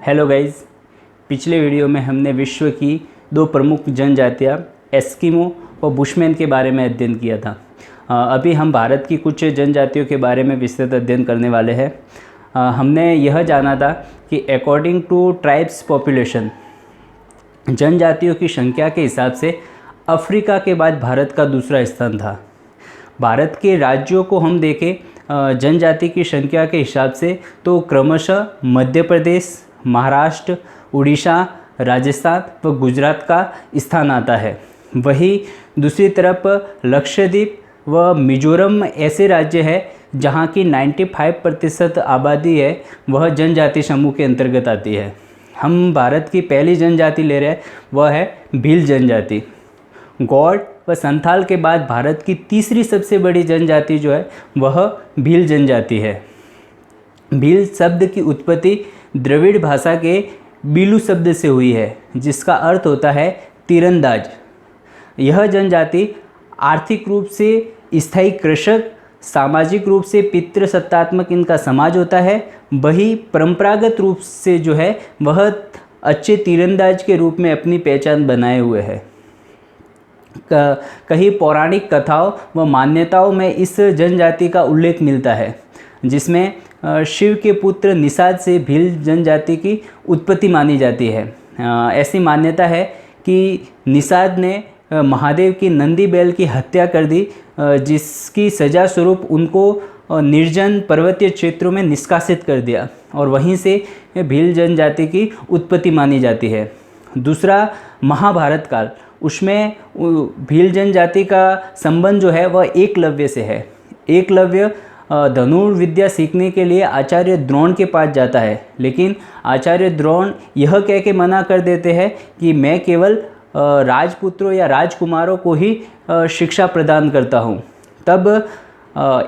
Hello guys, पिछले video में हमने विश्व की दो प्रमुख जनजातियाँ एस्किमो और बुशमैन के बारे में अध्ययन किया था। अभी हम भारत की कुछ जनजातियों के बारे में विस्तृत अध्ययन करने वाले हैं। हमने यह जाना था कि अकॉर्डिंग टू ट्राइब्स पॉपुलेशन, जनजातियों की संख्या के हिसाब से अफ्रीका के बाद भारत का दूसरा स्थान था। भारत के राज्यों को हम देखें जनजाति की संख्या के हिसाब से तो क्रमशः मध्य प्रदेश, महाराष्ट्र, उड़ीसा, राजस्थान व गुजरात का स्थान आता है। वहीं दूसरी तरफ लक्षद्वीप व मिजोरम ऐसे राज्य है जहां की 95% आबादी है वह जनजाति समूह के अंतर्गत आती है। हम भारत की पहली जनजाति ले रहे हैं, वह है भील जनजाति। गौड़ व संथाल के बाद भारत की तीसरी सबसे बड़ी जनजाति जो है वह भील जनजाति है। भील शब्द की उत्पत्ति द्रविड़ भाषा के बीलू शब्द से हुई है, जिसका अर्थ होता है तीरंदाज। यह जनजाति आर्थिक रूप से स्थायी कृषक, सामाजिक रूप से पितृसत्तात्मक इनका समाज होता है। वही परंपरागत रूप से जो है वह अच्छे तीरंदाज के रूप में अपनी पहचान बनाए हुए है। कई पौराणिक कथाओं व मान्यताओं में इस जनजाति का उल्लेख मिलता है, जिसमें शिव के पुत्र निषाद से भील जनजाति की उत्पत्ति मानी जाती है। ऐसी मान्यता है कि निषाद ने महादेव की नंदी बैल की हत्या कर दी, जिसकी सजा स्वरूप उनको निर्जन पर्वतीय क्षेत्रों में निष्कासित कर दिया और वहीं से भील जनजाति की उत्पत्ति मानी जाती है। दूसरा महाभारत काल, उसमें भील जनजाति का संबंध जो है वह एकलव्य से है। एकलव्य धनुर्विद्या सीखने के लिए आचार्य द्रोण के पास जाता है, लेकिन आचार्य द्रोण यह कह के मना कर देते हैं कि मैं केवल राजपुत्रों या राजकुमारों को ही शिक्षा प्रदान करता हूँ। तब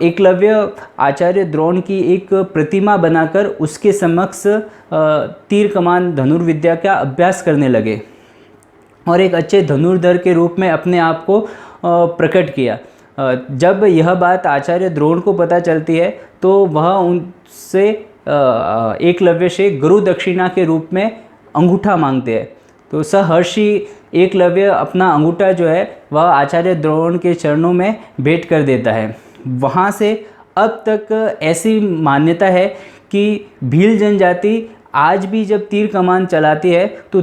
एकलव्य आचार्य द्रोण की एक प्रतिमा बनाकर उसके समक्ष तीर कमान धनुर्विद्या का अभ्यास करने लगे और एक अच्छे धनुर्धर के रूप में अपने आप को प्रकट किया। जब यह बात आचार्य द्रोण को पता चलती है तो वह उनसे एकलव्य से गुरु दक्षिणा के रूप में अंगूठा मांगते हैं। तो सहर्षि एकलव्य अपना अंगूठा जो है वह आचार्य द्रोण के चरणों में भेंट कर देता है। वहाँ से अब तक ऐसी मान्यता है कि भील जनजाति आज भी जब तीर कमान चलाती है तो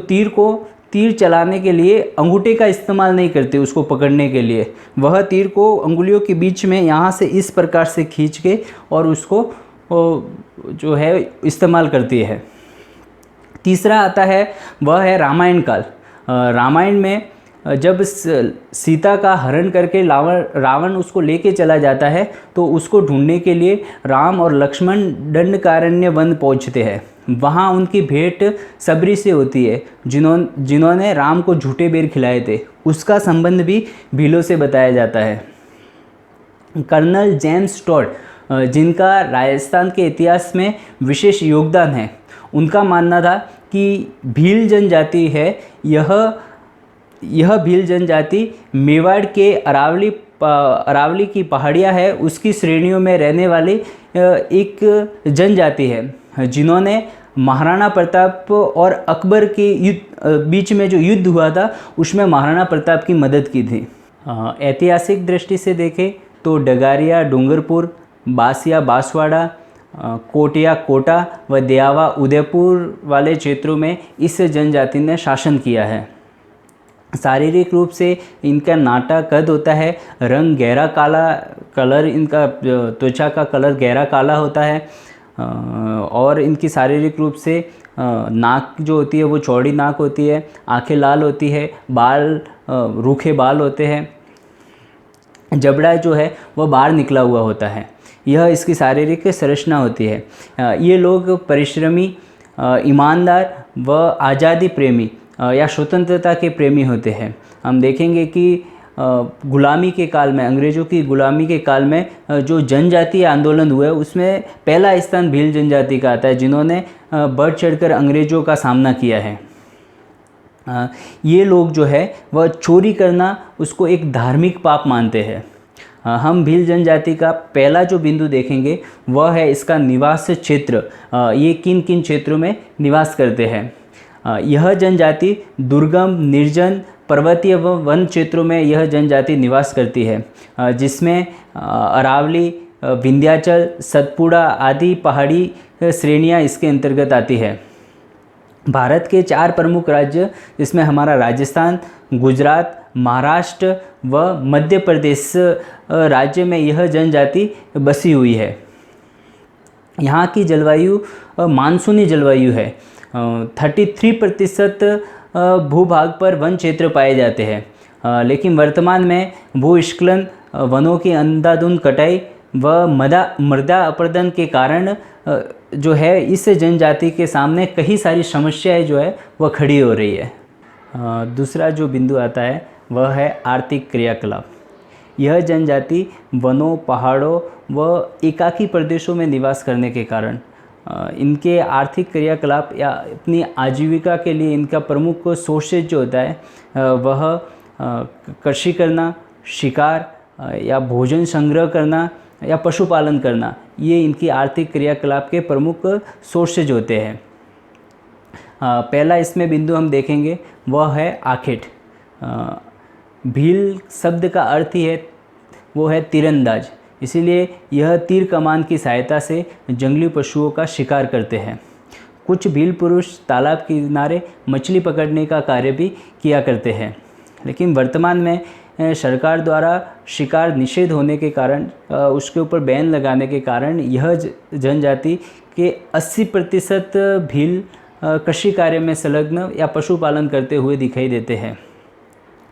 तीर चलाने के लिए अंगूठे का इस्तेमाल नहीं करते उसको पकड़ने के लिए। वह तीर को अंगुलियों के बीच में यहाँ से इस प्रकार से खींच के और उसको जो है इस्तेमाल करती है। तीसरा आता है वह है रामायण काल। रामायण में जब सीता का हरण करके रावण उसको लेके चला जाता है तो उसको ढूंढने के लिए राम और लक्ष्मण दंडकारण्य वन पहुंचते हैं। वहाँ उनकी भेंट सबरी से होती है, जिन्होंने राम को झूठे बेर खिलाए थे। उसका संबंध भी भीलों से बताया जाता है। कर्नल जेम्स टॉड, जिनका राजस्थान के इतिहास में विशेष योगदान है, उनका मानना था कि भील जनजाति है यह भील जनजाति मेवाड़ के अरावली की पहाड़ियाँ है उसकी श्रेणियों में रहने वाली एक जनजाति है, जिन्होंने महाराणा प्रताप और अकबर के बीच में जो युद्ध हुआ था उसमें महाराणा प्रताप की मदद की थी। ऐतिहासिक दृष्टि से देखें तो डगारिया डूंगरपुर, बासिया बांसवाड़ा, कोटिया कोटा व देयावा उदयपुर वाले क्षेत्रों में इस जनजाति ने शासन किया है। शारीरिक रूप से इनका नाटा कद होता है, रंग गहरा काला, कलर इनका त्वचा का कलर गहरा काला होता है और इनकी शारीरिक रूप से नाक जो होती है वो चौड़ी नाक होती है, आंखें लाल होती है, बाल रूखे बाल होते हैं, जबड़ा जो है वह बाहर निकला हुआ होता है। यह इसकी शारीरिक संरचना होती है। ये लोग परिश्रमी, ईमानदार व आज़ादी प्रेमी या स्वतंत्रता के प्रेमी होते हैं। हम देखेंगे कि गुलामी के काल में, अंग्रेज़ों की गुलामी के काल में जो जनजातीय आंदोलन हुए उसमें पहला स्थान भील जनजाति का आता है, जिन्होंने बढ़ चढ़कर अंग्रेज़ों का सामना किया है। ये लोग जो है वह चोरी करना उसको एक धार्मिक पाप मानते हैं। हम भील जनजाति का पहला जो बिंदु देखेंगे वह है इसका निवास क्षेत्र। ये किन किन क्षेत्रों में निवास करते हैं। यह जनजाति दुर्गम, निर्जन, पर्वतीय व वन क्षेत्रों में यह जनजाति निवास करती है, जिसमें अरावली, विंध्याचल, सतपुड़ा आदि पहाड़ी श्रेणियां इसके अंतर्गत आती है। भारत के 4 प्रमुख राज्य, जिसमें हमारा राजस्थान, गुजरात, महाराष्ट्र व मध्य प्रदेश राज्य में यह जनजाति बसी हुई है। यहाँ की जलवायु मानसूनी जलवायु है। 33% भूभाग पर वन क्षेत्र पाए जाते हैं, लेकिन वर्तमान में भूस्खलन, वनों की अंधाधुंध कटाई व मृदा अपरदन के कारण जो है इस जनजाति के सामने कई सारी समस्याएं जो है वह खड़ी हो रही है। दूसरा जो बिंदु आता है वह है आर्थिक क्रियाकलाप। यह जनजाति वनों, पहाड़ों व एकाकी प्रदेशों में निवास करने के कारण इनके आर्थिक क्रियाकलाप या अपनी आजीविका के लिए इनका प्रमुख सोर्सेज जो होता है वह कृषि करना, शिकार या भोजन संग्रह करना या पशुपालन करना, ये इनकी आर्थिक क्रियाकलाप के प्रमुख सोर्सेज होते हैं। पहला इसमें बिंदु हम देखेंगे वह है आखेट। भील शब्द का अर्थ ही है वो है तीरंदाज, इसीलिए यह तीर कमान की सहायता से जंगली पशुओं का शिकार करते हैं। कुछ भील पुरुष तालाब के किनारे मछली पकड़ने का कार्य भी किया करते हैं, लेकिन वर्तमान में सरकार द्वारा शिकार निषेध होने के कारण, उसके ऊपर बैन लगाने के कारण यह जनजाति के 80% भील कृषि कार्य में संलग्न या पशुपालन करते हुए दिखाई देते हैं।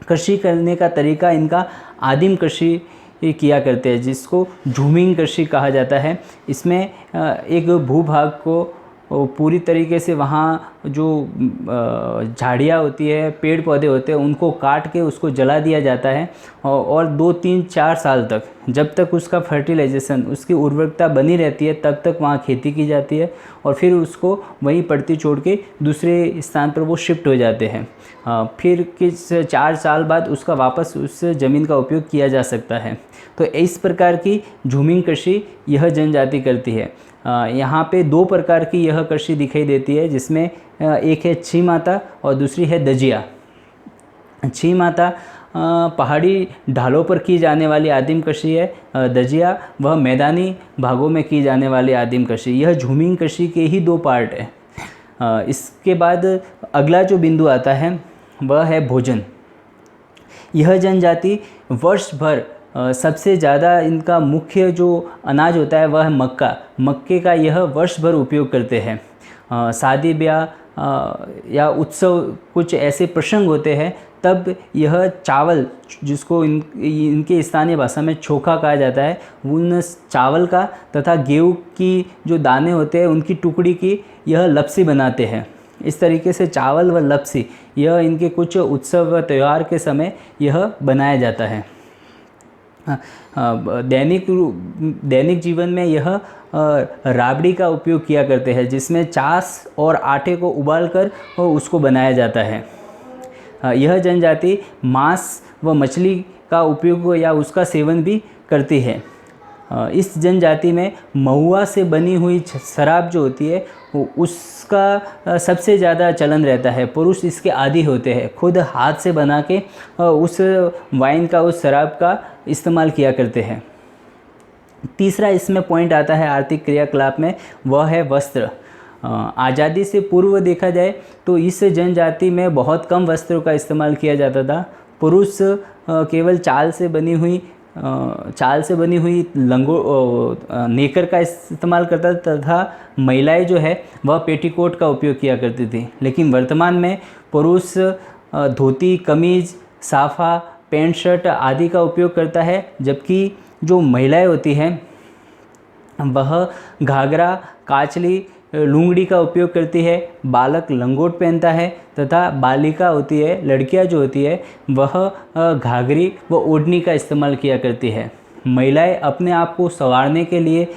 कृषि करने का तरीका इनका आदिम कृषि किया करते हैं, जिसको झूमिंग कृषि कहा जाता है। इसमें एक भूभाग को पूरी तरीके से वहाँ जो झाड़ियाँ होती है, पेड़ पौधे होते हैं, उनको काट के उसको जला दिया जाता है और 2, 3, 4 साल तक, जब तक उसका फर्टिलाइजेशन, उसकी उर्वरकता बनी रहती है, तब तक वहाँ खेती की जाती है और फिर उसको वहीं पड़ती छोड़ के दूसरे स्थान पर वो शिफ्ट हो जाते हैं। फिर किस 4 साल बाद उसका वापस उस ज़मीन का उपयोग किया जा सकता है। तो इस प्रकार की झूमिंग कृषि यह जनजाति करती है। यहाँ पे 2 प्रकार की यह कृषि दिखाई देती है, जिसमें एक है छी माता और दूसरी है दजिया। छी माता पहाड़ी ढालों पर की जाने वाली आदिम कृषि है, दजिया वह मैदानी भागों में की जाने वाली आदिम कृषि। यह झूमिंग कृषि के ही 2 पार्ट है। इसके बाद अगला जो बिंदु आता है वह है भोजन। यह जनजाति वर्ष भर सबसे ज़्यादा इनका मुख्य जो अनाज होता है वह है मक्का। मक्के का यह वर्ष भर उपयोग करते हैं। शादी ब्याह या उत्सव, कुछ ऐसे प्रसंग होते हैं, तब यह चावल, जिसको इनके स्थानीय भाषा में चोखा कहा जाता है, उन चावल का तथा गेहूं की जो दाने होते हैं उनकी टुकड़ी की यह लपसी बनाते हैं। इस तरीके से चावल व लपसी यह इनके कुछ उत्सव व त्यौहार के समय यह बनाया जाता है। दैनिक जीवन में यह राबड़ी का उपयोग किया करते हैं, जिसमें छाछ और आटे को उबालकर उसको बनाया जाता है। यह जनजाति मांस व मछली का उपयोग या उसका सेवन भी करती है। इस जनजाति में महुआ से बनी हुई शराब जो होती है उसका सबसे ज़्यादा चलन रहता है। पुरुष इसके आदी होते हैं, खुद हाथ से बना के उस वाइन का, उस शराब का इस्तेमाल किया करते हैं। तीसरा इसमें पॉइंट आता है आर्थिक क्रियाकलाप में, वह है वस्त्र। आज़ादी से पूर्व देखा जाए तो इस जनजाति में बहुत कम वस्त्रों का इस्तेमाल किया जाता था। पुरुष केवल चाल से बनी हुई नेकर का इस्तेमाल करता था तथा महिलाएं जो है वह पेटीकोट का उपयोग किया करती थी। लेकिन वर्तमान में पुरुष धोती, कमीज, साफा, पैंट शर्ट आदि का उपयोग करता है, जबकि जो महिलाएं होती हैं वह घाघरा, काचली, लुंगड़ी का उपयोग करती है। बालक लंगोट पहनता है तथा बालिका होती है, लड़कियां जो होती है वह घाघरी व ओढ़नी का इस्तेमाल किया करती है। महिलाएं अपने आप को संवारने के लिए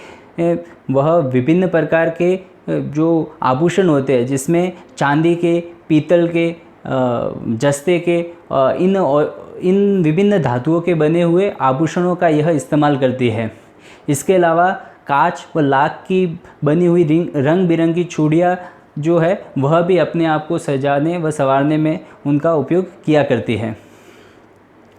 वह विभिन्न प्रकार के जो आभूषण होते हैं, जिसमें चांदी के, पीतल के, जस्ते के, इन विभिन्न धातुओं के बने हुए आभूषणों का यह इस्तेमाल करती है। इसके अलावा कांच व लाख की बनी हुई रंग बिरंगी चूड़ियाँ जो है वह भी अपने आप को सजाने व संवारने में उनका उपयोग किया करती है।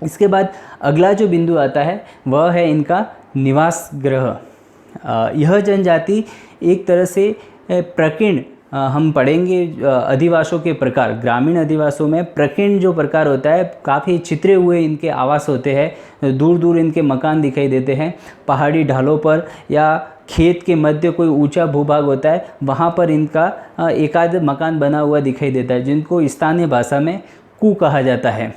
इसके बाद अगला जो बिंदु आता है वह है इनका निवास गृह। यह जनजाति एक तरह से प्रकीर्ण, हम पढ़ेंगे अधिवासों के प्रकार। ग्रामीण अधिवासों में प्रकीर्ण जो प्रकार होता है, काफ़ी छितरे हुए इनके आवास होते हैं, दूर दूर इनके मकान दिखाई देते हैं। पहाड़ी ढालों पर या खेत के मध्य कोई ऊंचा भूभाग होता है, वहाँ पर इनका एकाध मकान बना हुआ दिखाई देता है, जिनको स्थानीय भाषा में कू कहा जाता है।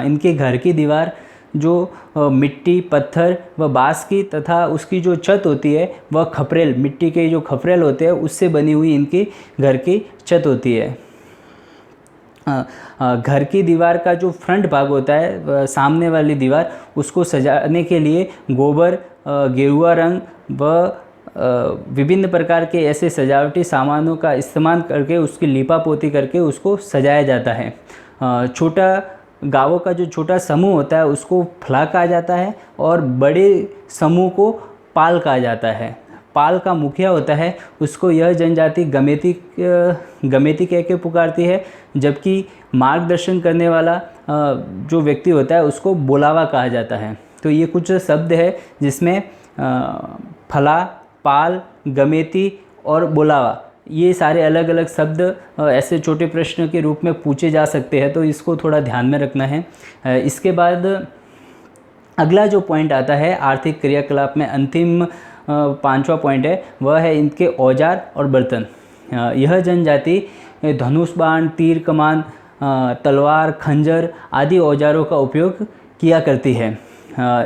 इनके घर की दीवार जो मिट्टी, पत्थर व बाँस की तथा उसकी जो छत होती है वह खपरेल, मिट्टी के जो खपरेल होते हैं उससे बनी हुई इनकी घर की छत होती है। घर की दीवार का जो फ्रंट भाग होता है, सामने वाली दीवार, उसको सजाने के लिए गोबर, गेरुआ रंग व विभिन्न प्रकार के ऐसे सजावटी सामानों का इस्तेमाल करके उसकी लीपा पोती करके उसको सजाया जाता है। छोटा गाँवों का जो छोटा समूह होता है उसको फला कहा जाता है और बड़े समूह को पाल कहा जाता है। पाल का मुखिया होता है, उसको यह जनजाति गमेती कह के पुकारती है, जबकि मार्गदर्शन करने वाला जो व्यक्ति होता है उसको बोलावा कहा जाता है। तो ये कुछ शब्द है जिसमें फला, पाल, गमेती और बोलावा, ये सारे अलग अलग शब्द ऐसे छोटे प्रश्न के रूप में पूछे जा सकते हैं, तो इसको थोड़ा ध्यान में रखना है। इसके बाद अगला जो पॉइंट आता है आर्थिक क्रियाकलाप में, अंतिम 5वां पॉइंट है, वह है इनके औजार और बर्तन। यह जनजाति धनुष बाण, तीर कमान, तलवार, खंजर आदि औजारों का उपयोग किया करती है।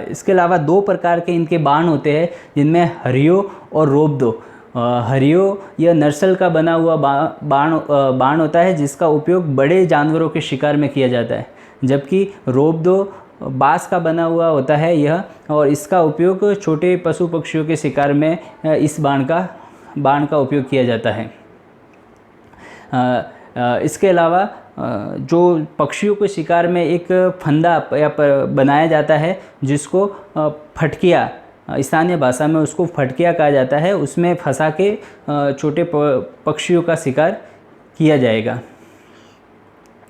इसके अलावा 2 प्रकार के इनके बाण होते हैं, जिनमें हरियो और रोबदो। हरियो यह नरसल का बना हुआ बाण होता है, जिसका उपयोग बड़े जानवरों के शिकार में किया जाता है, जबकि रोबदो बाँस का बना हुआ होता है यह, और इसका उपयोग छोटे पशु पक्षियों के शिकार में इस बाण का उपयोग किया जाता है। इसके अलावा जो पक्षियों के शिकार में एक फंदा या बनाया जाता है, जिसको फटकिया, स्थानीय भाषा में उसको फटकिया कहा जाता है, उसमें फंसा के छोटे पक्षियों का शिकार किया जाएगा।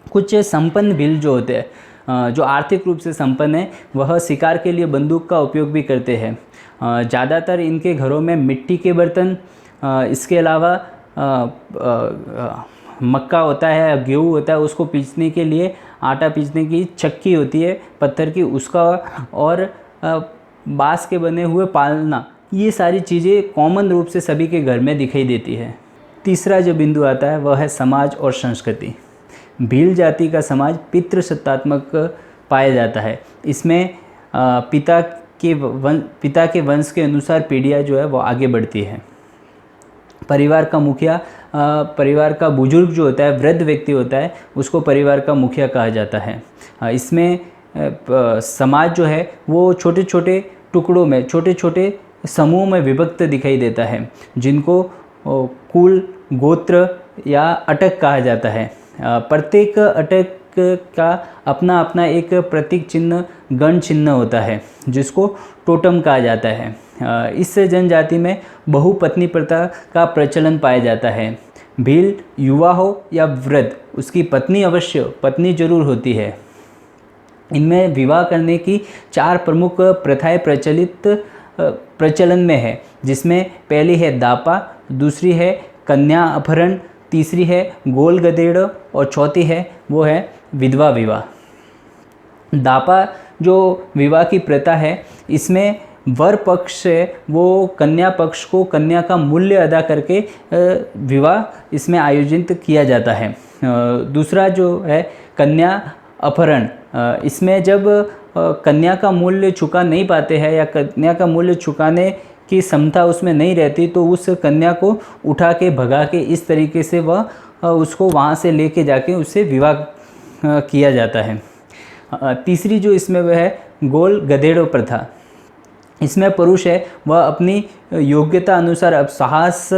कुछ संपन्न भील जो होते हैं, जो आर्थिक रूप से संपन्न है, वह शिकार के लिए बंदूक का उपयोग भी करते हैं। ज़्यादातर इनके घरों में मिट्टी के बर्तन, इसके अलावा मक्का होता है, गेहूँ होता है, उसको पीसने के लिए आटा पीसने की चक्की होती है पत्थर की, उसका, और बाँस के बने हुए पालना, ये सारी चीज़ें कॉमन रूप से सभी के घर में दिखाई देती है। तीसरा जो बिंदु आता है वह है समाज और संस्कृति। भील जाति का समाज पितृसत्तात्मक पाया जाता है। इसमें पिता के वंश के अनुसार पीढ़ियाँ जो है वो आगे बढ़ती है। परिवार का मुखिया, परिवार का बुजुर्ग जो होता है, वृद्ध व्यक्ति होता है, उसको परिवार का मुखिया कहा जाता है। इसमें समाज जो है वो छोटे छोटे टुकड़ों में, छोटे छोटे समूह में विभक्त दिखाई देता है, जिनको कुल, गोत्र या अटक कहा जाता है। प्रत्येक अटक का अपना अपना एक प्रतीक चिन्ह, गण चिन्ह होता है, जिसको टोटम कहा जाता है। इस जनजाति में बहुपत्नी प्रथा का प्रचलन पाया जाता है। भील युवा हो या वृद्ध, उसकी पत्नी जरूर होती है। इनमें विवाह करने की 4 प्रमुख प्रथाएं प्रचलन में है, जिसमें पहली है दापा, दूसरी है कन्या अपहरण, तीसरी है गोल गधेड़ और चौथी है वो है विधवा विवाह। दापा जो विवाह की प्रथा है, इसमें वर पक्ष से वो कन्या पक्ष को कन्या का मूल्य अदा करके विवाह इसमें आयोजित किया जाता है। दूसरा जो है कन्या अपहरण, इसमें जब कन्या का मूल्य चुका नहीं पाते हैं या कन्या का मूल्य चुकाने की क्षमता उसमें नहीं रहती, तो उस कन्या को उठा के भगा के इस तरीके से वह उसको वहाँ से लेके जाके उससे विवाह किया जाता है। तीसरी जो इसमें वह है गोल गधेड़ो प्रथा। इसमें पुरुष है वह अपनी योग्यता अनुसार अब साहस,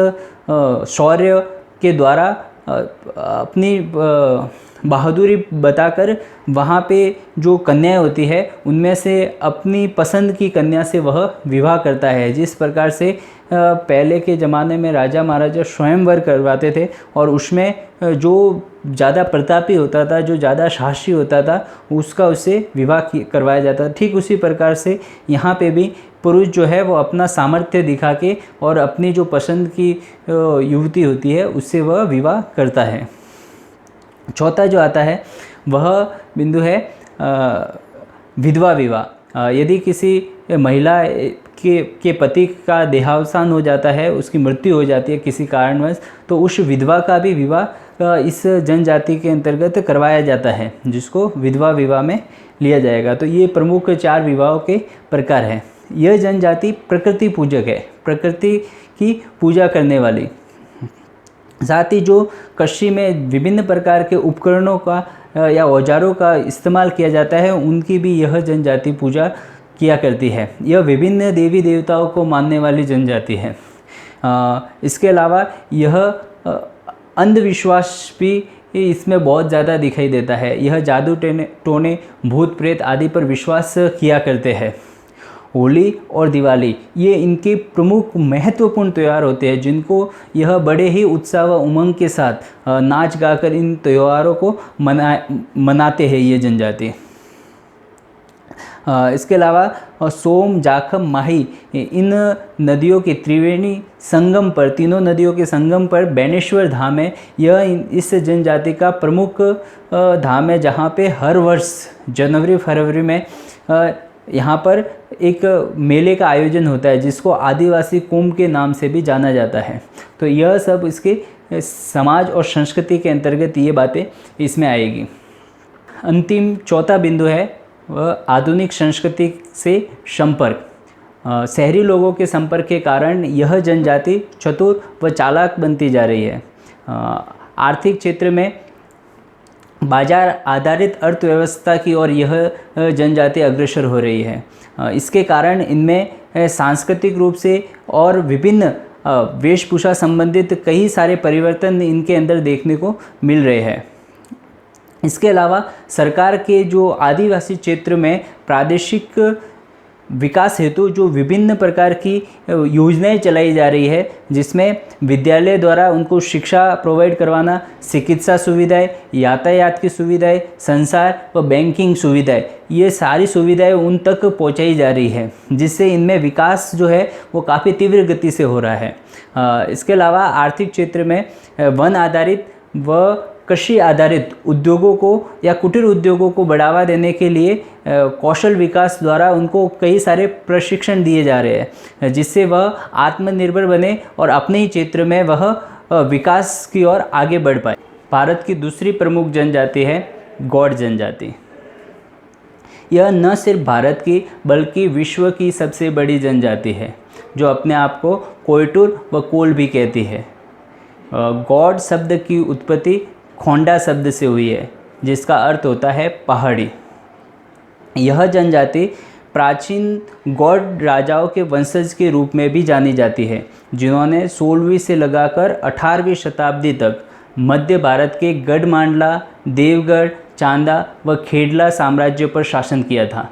शौर्य के द्वारा अपनी बहादुरी बताकर वहाँ पे जो कन्याएं होती है उनमें से अपनी पसंद की कन्या से वह विवाह करता है। जिस प्रकार से पहले के ज़माने में राजा महाराजा स्वयंवर करवाते थे और उसमें जो ज़्यादा प्रतापी होता था, जो ज़्यादा साहसी होता था, उसका उससे विवाह करवाया जाता था। ठीक उसी प्रकार से यहाँ पे भी पुरुष जो है वो अपना सामर्थ्य दिखा के और अपनी जो पसंद की युवती होती है उससे वह विवाह करता है। चौथा जो आता है वह बिंदु है विधवा विवाह। यदि किसी महिला के पति का देहावसान हो जाता है, उसकी मृत्यु हो जाती है किसी कारणवश, तो उस विधवा का भी विवाह इस जनजाति के अंतर्गत करवाया जाता है, जिसको विधवा विवाह में लिया जाएगा। तो ये प्रमुख 4 विवाहों के प्रकार हैं। यह जनजाति प्रकृति पूजक है, प्रकृति की पूजा करने वाली। साथ ही जो कृषि में विभिन्न प्रकार के उपकरणों का या औजारों का इस्तेमाल किया जाता है, उनकी भी यह जनजाति पूजा किया करती है। यह विभिन्न देवी देवताओं को मानने वाली जनजाति है। इसके अलावा यह अंधविश्वास भी इसमें बहुत ज़्यादा दिखाई देता है। यह जादू टोने भूत प्रेत आदि पर विश्वास किया करते हैं। होली और दिवाली ये इनके प्रमुख महत्वपूर्ण त्यौहार होते हैं, जिनको यह बड़े ही उत्साह व उमंग के साथ नाच गाकर इन त्योहारों को मनाते हैं ये जनजाति। इसके अलावा सोम, जाखम, माही इन नदियों के त्रिवेणी संगम पर, तीनों नदियों के संगम पर बेनेश्वर धाम है। यह इस जनजाति का प्रमुख धाम है, जहाँ पे हर वर्ष जनवरी फरवरी में यहाँ पर एक मेले का आयोजन होता है, जिसको आदिवासी कुंभ के नाम से भी जाना जाता है। तो यह सब इसके समाज और संस्कृति के अंतर्गत ये बातें इसमें आएगी। अंतिम चौथा बिंदु है वह आधुनिक संस्कृति से संपर्क। शहरी लोगों के संपर्क के कारण यह जनजाति चतुर व चालाक बनती जा रही है। आर्थिक क्षेत्र में बाजार आधारित अर्थव्यवस्था की ओर यह जनजाति अग्रसर हो रही है। इसके कारण इनमें सांस्कृतिक रूप से और विभिन्न वेशभूषा संबंधित कई सारे परिवर्तन इनके अंदर देखने को मिल रहे हैं। इसके अलावा सरकार के जो आदिवासी क्षेत्र में प्रादेशिक विकास हेतु जो विभिन्न प्रकार की योजनाएं चलाई जा रही है, जिसमें विद्यालय द्वारा उनको शिक्षा प्रोवाइड करवाना, चिकित्सा सुविधाएं, यातायात की सुविधाएं, संचार व बैंकिंग सुविधाएं, ये सारी सुविधाएं उन तक पहुंचाई जा रही है, जिससे इनमें विकास जो है वो काफ़ी तीव्र गति से हो रहा है। इसके अलावा आर्थिक क्षेत्र में वन आधारित व कृषि आधारित उद्योगों को या कुटीर उद्योगों को बढ़ावा देने के लिए कौशल विकास द्वारा उनको कई सारे प्रशिक्षण दिए जा रहे हैं, जिससे वह आत्मनिर्भर बने और अपने ही क्षेत्र में वह विकास की ओर आगे बढ़ पाए। भारत की दूसरी प्रमुख जनजाति है गौड़ जनजाति। यह न सिर्फ भारत की बल्कि विश्व की सबसे बड़ी जनजाति है, जो अपने आप को कोयटुर व कोल भी कहती है। गौड़ शब्द की उत्पत्ति खोंडा शब्द से हुई है, जिसका अर्थ होता है पहाड़ी। यह जनजाति प्राचीन गौड़ राजाओं के वंशज के रूप में भी जानी जाती है, जिन्होंने 16वीं से लगाकर 18वीं शताब्दी तक मध्य भारत के गढ़मांडला, देवगढ़, चांदा व खेडला साम्राज्य पर शासन किया था।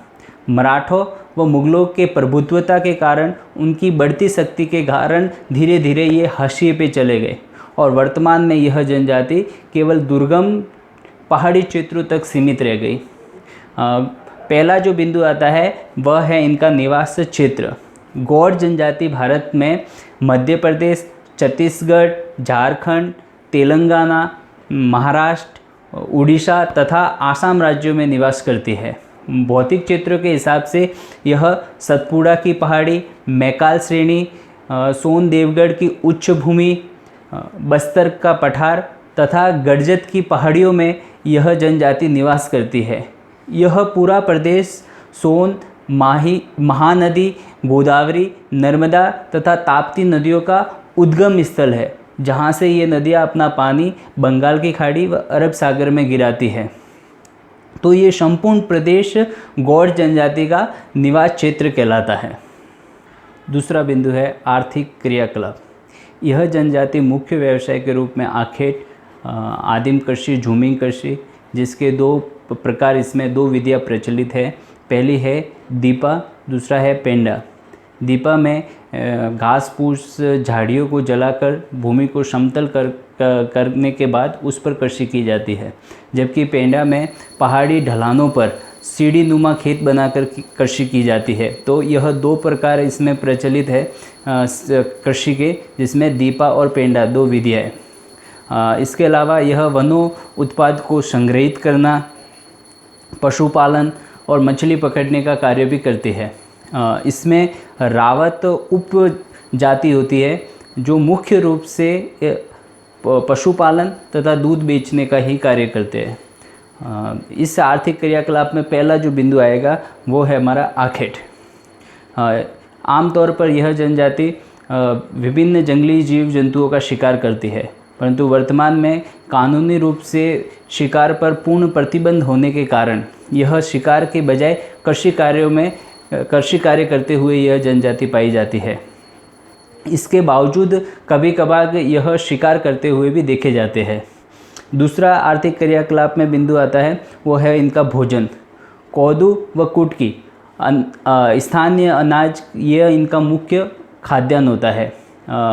मराठों व मुगलों के प्रभुत्वता के कारण उनकी बढ़ती शक्ति के कारण धीरे धीरे ये हाशिए पे चले गए और वर्तमान में यह जनजाति केवल दुर्गम पहाड़ी क्षेत्रों तक सीमित रह गई। पहला जो बिंदु आता है वह है इनका निवास क्षेत्र। गौड़ जनजाति भारत में मध्य प्रदेश, छत्तीसगढ़, झारखंड, तेलंगाना, महाराष्ट्र, उड़ीसा तथा आसाम राज्यों में निवास करती है। भौतिक क्षेत्रों के हिसाब से यह सतपुड़ा की पहाड़ी, मैकाल श्रेणी, सोन देवगढ़ की उच्च भूमि, बस्तर का पठार तथा गड़जत की पहाड़ियों में यह जनजाति निवास करती है। यह पूरा प्रदेश सोन, माही, महानदी, गोदावरी, नर्मदा तथा ताप्ती नदियों का उद्गम स्थल है, जहाँ से ये नदियाँ अपना पानी बंगाल की खाड़ी व अरब सागर में गिराती है। तो ये संपूर्ण प्रदेश गौड़ जनजाति का निवास क्षेत्र कहलाता है। दूसरा बिंदु है आर्थिक क्रियाकलाप। यह जनजाति मुख्य व्यवसाय के रूप में आखेट, आदिम कृषि, झूमिंग कृषि, जिसके दो प्रकार इसमें दो विधियाँ प्रचलित है। पहली है दीपा, दूसरा है पेंडा। दीपा में घास फूस झाड़ियों को जलाकर भूमि को समतल करने के बाद उस पर कृषि की जाती है, जबकि पेंडा में पहाड़ी ढलानों पर सीढ़ी नुमा खेत बनाकर कृषि की जाती है। तो यह दो प्रकार इसमें प्रचलित है कृषि के, जिसमें दीपा और पेंडा दो विधियाँ हैं। इसके अलावा यह वनों उत्पाद को संग्रहित करना, पशुपालन और मछली पकड़ने का कार्य भी करती है। इसमें रावत उप जाति होती है जो मुख्य रूप से पशुपालन तथा दूध बेचने का ही कार्य करते हैं। इस आर्थिक क्रियाकलाप में पहला जो बिंदु आएगा वो है हमारा आखेट। आमतौर पर यह जनजाति विभिन्न जंगली जीव जंतुओं का शिकार करती है, परंतु वर्तमान में कानूनी रूप से शिकार पर पूर्ण प्रतिबंध होने के कारण यह शिकार के बजाय कृषि कार्य करते हुए यह जनजाति पाई जाती है। इसके बावजूद कभी कभार यह शिकार करते हुए भी देखे जाते हैं। दूसरा आर्थिक क्रियाकलाप में बिंदु आता है वो है इनका भोजन। कोदू व कुटकी स्थानीय अनाज यह इनका मुख्य खाद्यान्न होता है।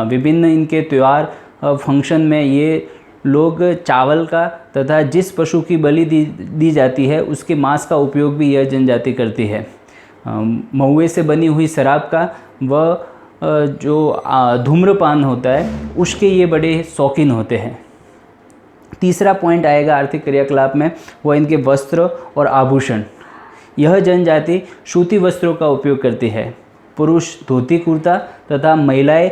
विभिन्न इनके त्यौहार फंक्शन में ये लोग चावल का तथा जिस पशु की बलि दी जाती है उसके मांस का उपयोग भी यह जनजाति करती है। महुए से बनी हुई शराब का व जो धूम्रपान होता है उसके ये बड़े शौकीन होते हैं। तीसरा पॉइंट आएगा आर्थिक क्रियाकलाप में, वो इनके वस्त्र और आभूषण। यह जनजाति सूती वस्त्रों का उपयोग करती है। पुरुष धोती कुर्ता तथा महिलाएं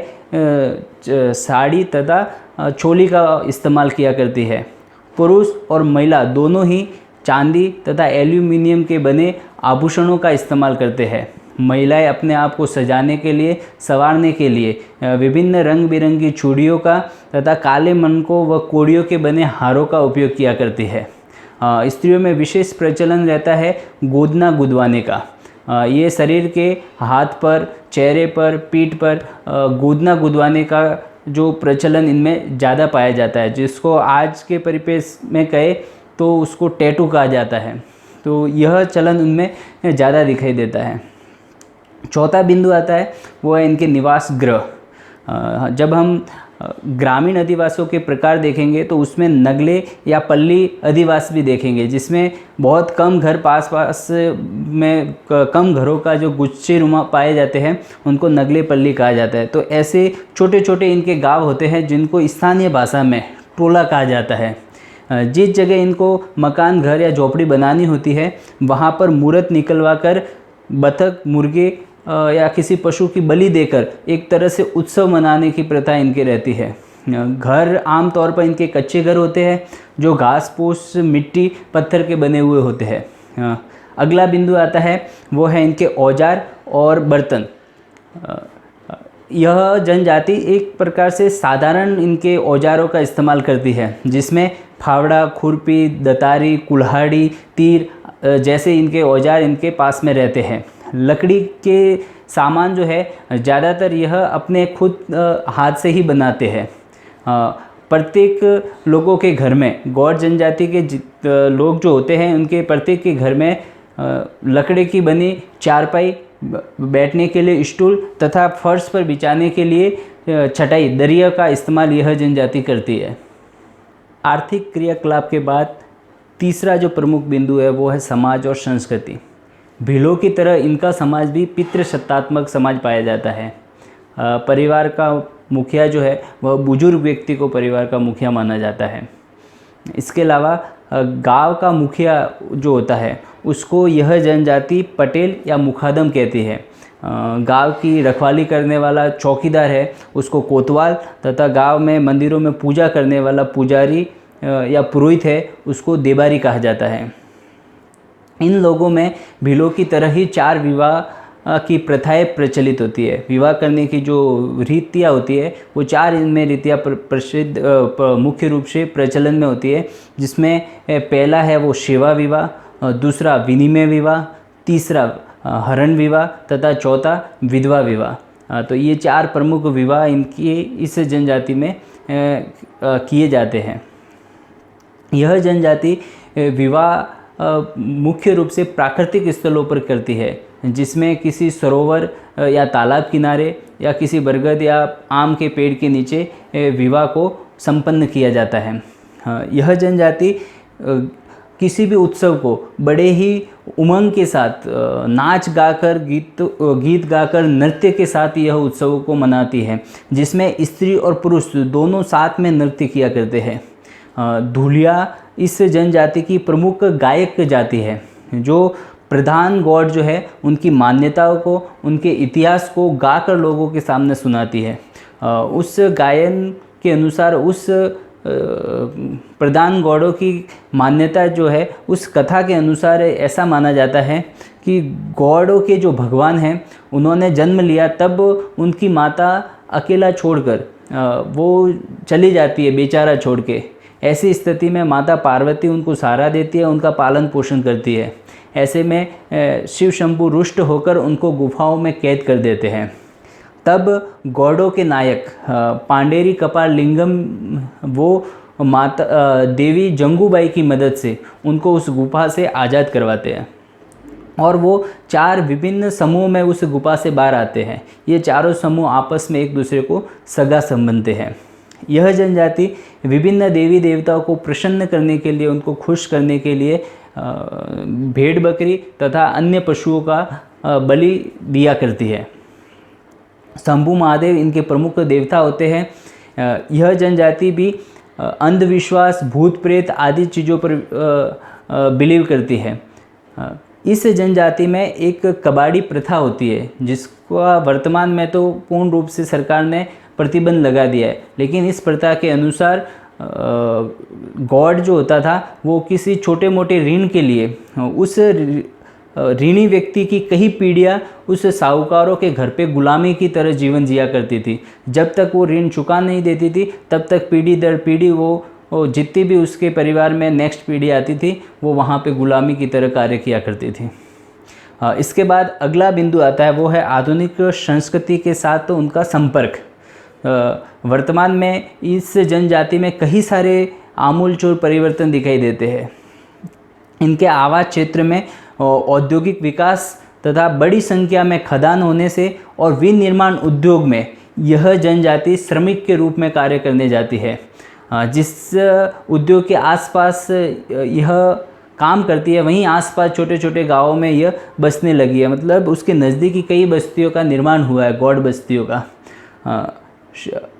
साड़ी तथा चोली का इस्तेमाल किया करती है। पुरुष और महिला दोनों ही चांदी तथा एल्यूमिनियम के बने आभूषणों का इस्तेमाल करते हैं। महिलाएं अपने आप को सजाने के लिए, संवारने के लिए विभिन्न रंग बिरंगी चूड़ियों का तथा काले मनकों व कोड़ियों के बने हारों का उपयोग किया करती है। स्त्रियों में विशेष प्रचलन रहता है गोदना गुदवाने का। ये शरीर के हाथ पर, चेहरे पर, पीठ पर गोदना गुदवाने का जो प्रचलन इनमें ज़्यादा पाया जाता है, जिसको आज के परिपेक्ष में कहे तो उसको टैटू कहा जाता है। तो यह चलन उनमें ज़्यादा दिखाई देता है। चौथा बिंदु आता है वो है इनके निवास गृह। जब हम ग्रामीण अधिवासियों के प्रकार देखेंगे तो उसमें नगले या पल्ली अधिवास भी देखेंगे, जिसमें बहुत कम घर पास में कम घरों का जो गुच्छे नुमा पाए जाते हैं उनको नगले पल्ली कहा जाता है। तो ऐसे छोटे छोटे इनके गांव होते हैं जिनको स्थानीय भाषा में टोला कहा जाता है। जिस जगह इनको मकान, घर या झोपड़ी बनानी होती है वहाँ पर मूर्त निकलवा कर बतख, मुर्गे या किसी पशु की बलि देकर एक तरह से उत्सव मनाने की प्रथा इनके रहती है। घर आमतौर पर इनके कच्चे घर होते हैं जो घास फूस, मिट्टी, पत्थर के बने हुए होते हैं। अगला बिंदु आता है वो है इनके औजार और बर्तन। यह जनजाति एक प्रकार से साधारण इनके औजारों का इस्तेमाल करती है, जिसमें फावड़ा, खुरपी, दतारी, कुल्हाड़ी, तीर जैसे इनके औजार इनके पास में रहते हैं। लकड़ी के सामान जो है ज़्यादातर यह अपने खुद हाथ से ही बनाते हैं। प्रत्येक लोगों के घर में, गौड़ जनजाति के लोग जो होते हैं उनके प्रत्येक के घर में लकड़ी की बनी चारपाई, बैठने के लिए स्टूल तथा फर्श पर बिछाने के लिए चटाई, दरिया का इस्तेमाल यह जनजाति करती है। आर्थिक क्रियाकलाप के बाद तीसरा जो प्रमुख बिंदु है वो है समाज और संस्कृति। भीलों की तरह इनका समाज भी पितृसत्तात्मक समाज पाया जाता है। परिवार का मुखिया जो है वह बुजुर्ग व्यक्ति को परिवार का मुखिया माना जाता है। इसके अलावा गांव का मुखिया जो होता है उसको यह जनजाति पटेल या मुखादम कहती है। गांव की रखवाली करने वाला चौकीदार है उसको कोतवाल तथा गांव में मंदिरों में पूजा करने वाला पुजारी या पुरोहित है उसको देबारी कहा जाता है। इन लोगों में भीलों की तरह ही 4 विवाह की प्रथाएं प्रचलित होती है। विवाह करने की जो रीतियाँ होती है वो 4 इनमें रीतियाँ प्रसिद्ध मुख्य रूप से प्रचलन में होती है, जिसमें पहला है वो सेवा विवाह, दूसरा विनिमय विवाह, तीसरा हरण विवाह तथा चौथा विधवा विवाह। तो ये 4 प्रमुख विवाह इनकी इस जनजाति में किए जाते हैं। यह जनजाति विवाह मुख्य रूप से प्राकृतिक स्थलों पर करती है, जिसमें किसी सरोवर या तालाब किनारे या किसी बरगद या आम के पेड़ के नीचे विवाह को संपन्न किया जाता है। यह जनजाति किसी भी उत्सव को बड़े ही उमंग के साथ नाच गाकर गीत गाकर नृत्य के साथ यह उत्सव को मनाती है, जिसमें स्त्री और पुरुष दोनों साथ में नृत्य किया करते हैं। धुलिया इस जनजाति की प्रमुख गायक जाति है, जो प्रधान गॉड जो है उनकी मान्यताओं को, उनके इतिहास को गाकर लोगों के सामने सुनाती है। उस गायन के अनुसार उस प्रधान गॉडों की मान्यता जो है, उस कथा के अनुसार ऐसा माना जाता है कि गॉडों के जो भगवान हैं उन्होंने जन्म लिया, तब उनकी माता अकेला छोड़कर वो चली जाती है बेचारा छोड़ के। ऐसी स्थिति में माता पार्वती उनको सहारा देती है, उनका पालन पोषण करती है। ऐसे में शिव शंभु रुष्ट होकर उनको गुफाओं में कैद कर देते हैं। तब गौड़ों के नायक पांडेरी कपाल लिंगम वो माता देवी जंगूबाई की मदद से उनको उस गुफा से आज़ाद करवाते हैं, और वो 4 विभिन्न समूह में उस गुफा से बाहर आते हैं। ये चारों समूह आपस में एक दूसरे को सगा संबंधते हैं। यह जनजाति विभिन्न देवी देवताओं को प्रसन्न करने के लिए, उनको खुश करने के लिए भेड़ बकरी तथा अन्य पशुओं का बलि दिया करती है। शंभु महादेव इनके प्रमुख देवता होते हैं। यह जनजाति भी अंधविश्वास, भूत प्रेत आदि चीज़ों पर बिलीव करती है। इस जनजाति में एक कबाड़ी प्रथा होती है, जिसका वर्तमान में तो पूर्ण रूप से सरकार ने प्रतिबंध लगा दिया है, लेकिन इस प्रथा के अनुसार गॉड जो होता था वो किसी छोटे मोटे ऋण के लिए उस ऋणी व्यक्ति की कई पीढ़ियाँ उस साहूकारों के घर पे गुलामी की तरह जीवन जिया करती थी। जब तक वो ऋण चुका नहीं देती थी, तब तक पीढ़ी दर पीढ़ी वो जितनी भी उसके परिवार में नेक्स्ट पीढ़ी आती थी, वो वहाँ पे गुलामी की तरह कार्य किया करती थी। इसके बाद अगला बिंदु आता है, वो है आधुनिक संस्कृति के साथ तो उनका संपर्क। वर्तमान में इस जनजाति में कई सारे आमूलचूल परिवर्तन दिखाई देते हैं। इनके आवास क्षेत्र में औद्योगिक विकास तथा बड़ी संख्या में खदान होने से और विनिर्माण उद्योग में यह जनजाति श्रमिक के रूप में कार्य करने जाती है। जिस उद्योग के आसपास यह काम करती है, वहीं आसपास छोटे छोटे गांवों में यह बसने लगी है। मतलब उसके नज़दीकी कई बस्तियों का निर्माण हुआ है, गौड़ बस्तियों का।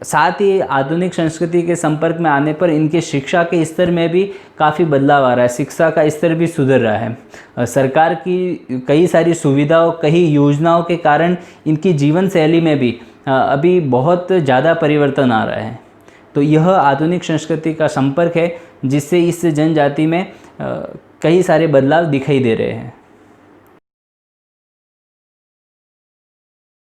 साथ ही आधुनिक संस्कृति के संपर्क में आने पर इनके शिक्षा के स्तर में भी काफ़ी बदलाव आ रहा है, शिक्षा का स्तर भी सुधर रहा है। सरकार की कई सारी सुविधाओं, कई योजनाओं के कारण इनकी जीवन शैली में भी अभी बहुत ज़्यादा परिवर्तन आ रहा है। तो यह आधुनिक संस्कृति का संपर्क है, जिससे इस जनजाति में कई सारे बदलाव दिखाई दे रहे हैं।